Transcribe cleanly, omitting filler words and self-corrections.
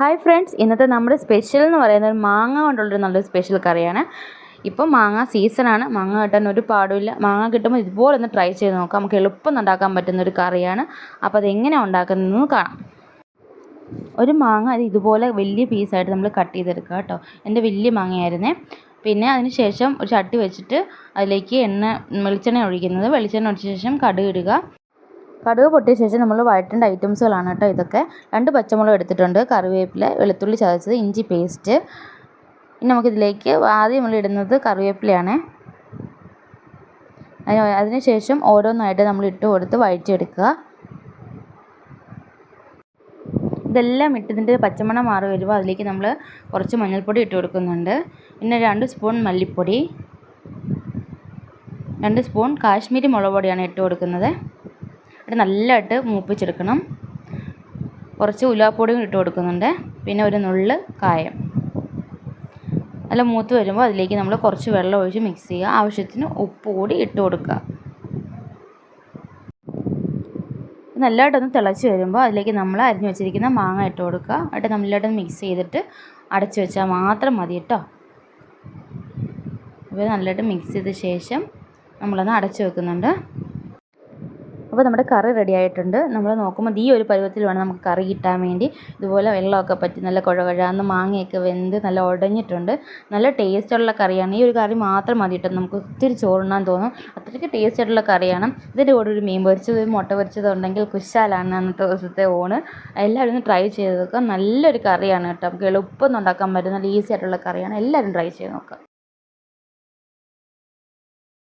Hi friends, ഇന്നത്തെ നമ്മുടെ special എന്ന് പറയുന്നത് മാങ്ങ കൊണ്ടുള്ളൊരു നല്ലൊരു സ്പെഷ്യൽ കറിയാണ്. ഇപ്പം മാങ്ങ സീസണാണ്. മാങ്ങ കിട്ടാൻ ഒരു പാടുമില്ല. മാങ്ങ കിട്ടുമ്പോൾ ഇതുപോലെ ഒന്ന് ട്രൈ ചെയ്ത് നോക്കാം. നമുക്ക് എളുപ്പം ഉണ്ടാക്കാൻ പറ്റുന്നൊരു കറിയാണ്. അപ്പോൾ അതെങ്ങനെയാണ് ഉണ്ടാക്കുന്നതെന്ന് കാണാം. ഒരു മാങ്ങ അത് ഇതുപോലെ വലിയ പീസായിട്ട് നമ്മൾ കട്ട് ചെയ്തെടുക്കുക കേട്ടോ. എൻ്റെ വലിയ മാങ്ങയായിരുന്നേ. പിന്നെ അതിന് ശേഷം ഒരു ചട്ടി വെച്ചിട്ട് അതിലേക്ക് വെളിച്ചെണ്ണ ഒഴിക്കുന്നത്. വെളിച്ചെണ്ണ ഒഴിച്ച ശേഷം കടുക് ഇടുക. കടുക് പൊട്ടിയ ശേഷം നമ്മൾ വഴറ്റേണ്ട ഐറ്റംസുകളാണ് കേട്ടോ ഇതൊക്കെ. 2 പച്ചമുളക് എടുത്തിട്ടുണ്ട്, കറിവേപ്പില, വെളുത്തുള്ളി ചതച്ചത്, ഇഞ്ചി പേസ്റ്റ്. ഇനി നമുക്കിതിലേക്ക് ആദ്യം നമ്മൾ ഇടുന്നത് കറിവേപ്പിലയാണ്. അതിന് ശേഷം ഓരോന്നായിട്ട് നമ്മൾ ഇട്ട് കൊടുത്ത് വഴറ്റിയെടുക്കുക. ഇതെല്ലാം ഇട്ടതിൻ്റെ പച്ചമണം മാറി വരുമ്പോൾ അതിലേക്ക് നമ്മൾ കുറച്ച് മഞ്ഞൾപ്പൊടി ഇട്ട് കൊടുക്കുന്നുണ്ട്. പിന്നെ 2 സ്പൂൺ മല്ലിപ്പൊടി, 2 സ്പൂൺ കാശ്മീരി മുളക് പൊടിയാണ് ഇട്ട് കൊടുക്കുന്നത്. നല്ലതായിട്ട് മൂപ്പിച്ചെടുക്കണം. കുറച്ച് ഉലുവാപ്പൊടിയും ഇട്ട് കൊടുക്കുന്നുണ്ട്. പിന്നെ ഒരു നുള്ള് കായം. നല്ല മൂത്ത് വരുമ്പോൾ അതിലേക്ക് നമ്മൾ കുറച്ച് വെള്ളം ഒഴിച്ച് മിക്സ് ചെയ്യുക. ആവശ്യത്തിന് ഉപ്പ് കൂടി ഇട്ട് കൊടുക്കുക. നല്ലതായിട്ടൊന്ന് തിളച്ച് വരുമ്പോൾ അതിലേക്ക് നമ്മൾ അരിഞ്ഞു വെച്ചിരിക്കുന്ന മാങ്ങ ഇട്ട് കൊടുക്കുക. എന്നിട്ട് നല്ലതായിട്ടൊന്ന് മിക്സ് ചെയ്തിട്ട് അടച്ചു വെച്ചാൽ മാത്രം മതി കേട്ടോ. അപ്പോൾ നല്ലതായിട്ട് മിക്സ് ചെയ്ത ശേഷം നമ്മളൊന്ന് അടച്ചു വെക്കുന്നുണ്ട്. അപ്പോൾ നമ്മുടെ കറി റെഡി ആയിട്ടുണ്ട്. നമ്മൾ നോക്കുമ്പോൾ ഈ ഒരു പരുവത്തിൽ വേണം നമുക്ക് കറി കിട്ടാൻ വേണ്ടി. ഇതുപോലെ വെള്ളമൊക്കെ പറ്റി നല്ല കുഴകുഴാന്ന് മാങ്ങയൊക്കെ വെന്ത് നല്ല ഉടഞ്ഞിട്ടുണ്ട്. നല്ല ടേസ്റ്റുള്ള കറിയാണ്. ഈ ഒരു കറി മാത്രം മതി കേട്ടോ, നമുക്ക് ഒത്തിരി ചോറുണ്ണാൻ തോന്നും. അത്രയ്ക്ക് ടേസ്റ്റ് ആയിട്ടുള്ള കറിയാണ്. ഇതിൻ്റെ കൂടെ ഒരു മീൻ പൊരിച്ചത്, മുട്ട പൊരിച്ചത് ഉണ്ടെങ്കിൽ കുശാലാണ് അന്നത്തെ ദിവസത്തെ ഊണ്. എല്ലാവരും ഒന്ന് ട്രൈ ചെയ്ത് നോക്കുക. നല്ലൊരു കറിയാണ് കേട്ടോ. നമുക്ക് എളുപ്പം ഉണ്ടാക്കാൻ പറ്റുന്ന നല്ല ഈസി ആയിട്ടുള്ള കറിയാണ്. എല്ലാവരും ട്രൈ ചെയ്ത് നോക്കുക.